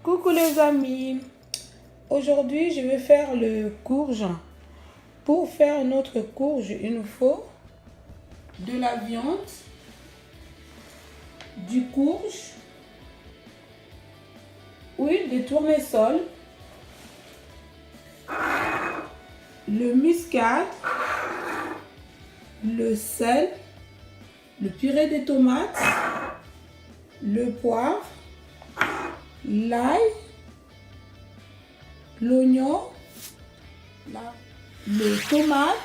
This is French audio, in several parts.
Coucou les amis, aujourd'hui je vais faire le courge. Pour faire notre courge, il nous faut de la viande, du courge, huile de tournesol, le muscade, le sel, le purée de tomates, le poivre, l'ail, l'oignon, le tomate,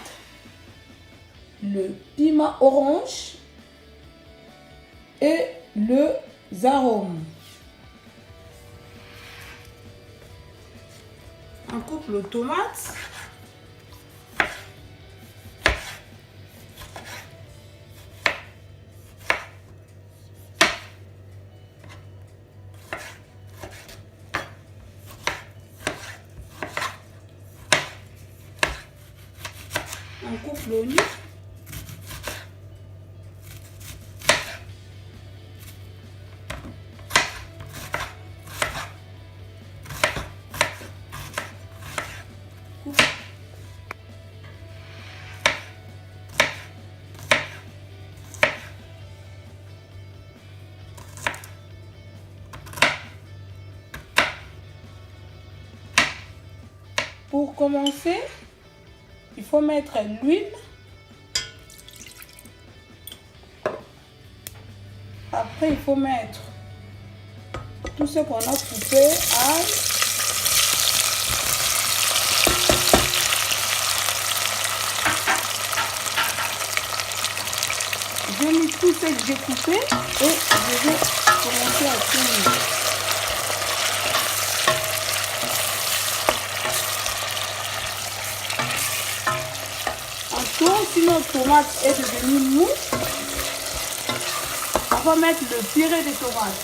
le piment orange et le arômes. On coupe le tomate. On coupe l'oignon. Pour commencer, il faut mettre l'huile. Après, il faut mettre tout ce qu'on a coupé, ail, j'ai mis tout ce que j'ai coupé et je vais commencer à tourner. Si notre tomate est devenue mousse, on va mettre le purée de tomate.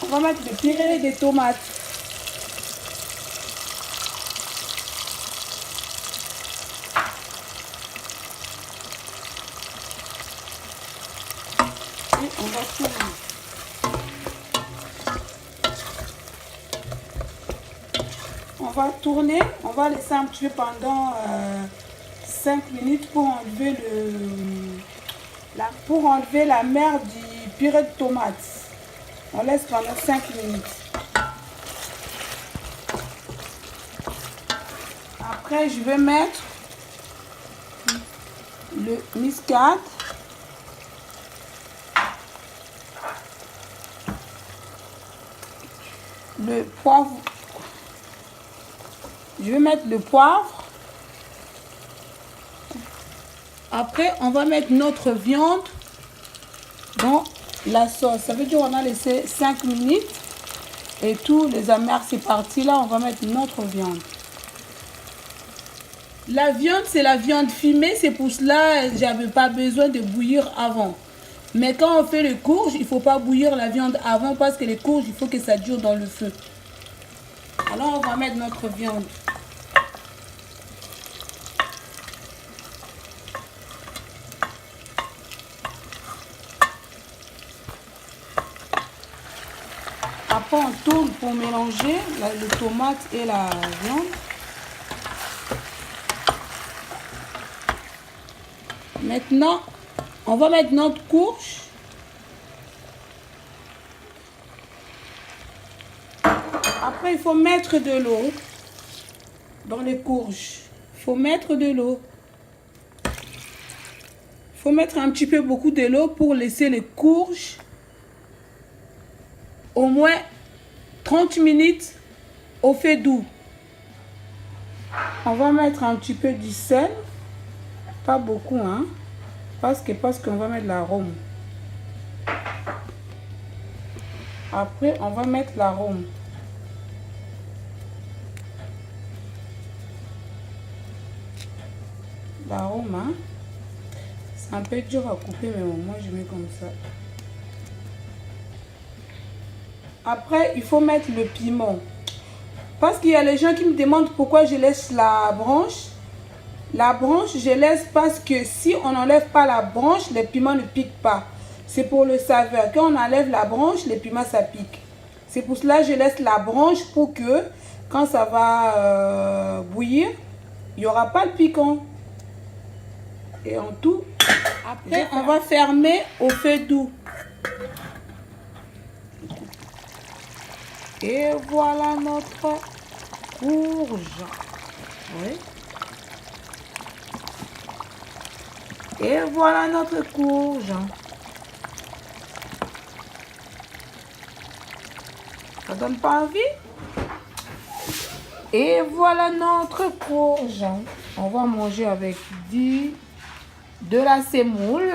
On va mettre le purée de tomate. Et on va tourner. On va tourner, on va laisser un petit peu pendant 5 minutes pour enlever la merde du purée de tomate. On laisse pendant 5 minutes. Après, je vais mettre le muscade. Le poivre. Je vais mettre le poivre. Après, on va mettre notre viande dans la sauce. Ça veut dire qu'on a laissé 5 minutes. Et tous les amers, c'est parti. Là, on va mettre notre viande. La viande, c'est la viande fumée. C'est pour cela que j'avais pas besoin de bouillir avant. Mais quand on fait le courge, il ne faut pas bouillir la viande avant parce que les courges, il faut que ça dure dans le feu. Alors, on va mettre notre viande. Après, on tourne pour mélanger le tomate et la viande. Maintenant, on va mettre notre courge. Après, il faut mettre de l'eau dans les courges. Il faut mettre de l'eau. Il faut mettre un petit peu beaucoup de l'eau pour laisser les courges au moins 30 minutes au feu doux. On va mettre un petit peu du sel. Pas beaucoup, hein. Parce qu'on va mettre l'arôme. Après, on va mettre l'arôme. L'arôme, hein. C'est un peu dur à couper, mais bon, moi je mets comme ça. Après, il faut mettre le piment. Parce qu'il y a les gens qui me demandent pourquoi je laisse la branche. La branche, je laisse parce que si on n'enlève pas la branche, les piments ne piquent pas. c'est pour le saveur. Quand on enlève la branche, les piments ça pique. C'est pour cela que je laisse la branche pour que quand ça va bouillir, il n'y aura pas le piquant. Et en tout, après on va fermer au feu doux. Et voilà notre courge. Oui. Et voilà notre courge. Ça donne pas envie? Et voilà notre courge. On va manger avec de la semoule.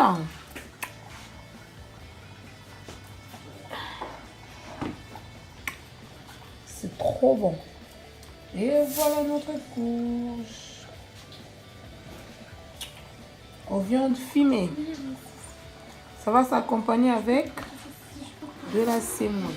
C'est trop bon. Et voilà notre courge. Aux viandes fumées. Ça va s'accompagner avec de la semoule.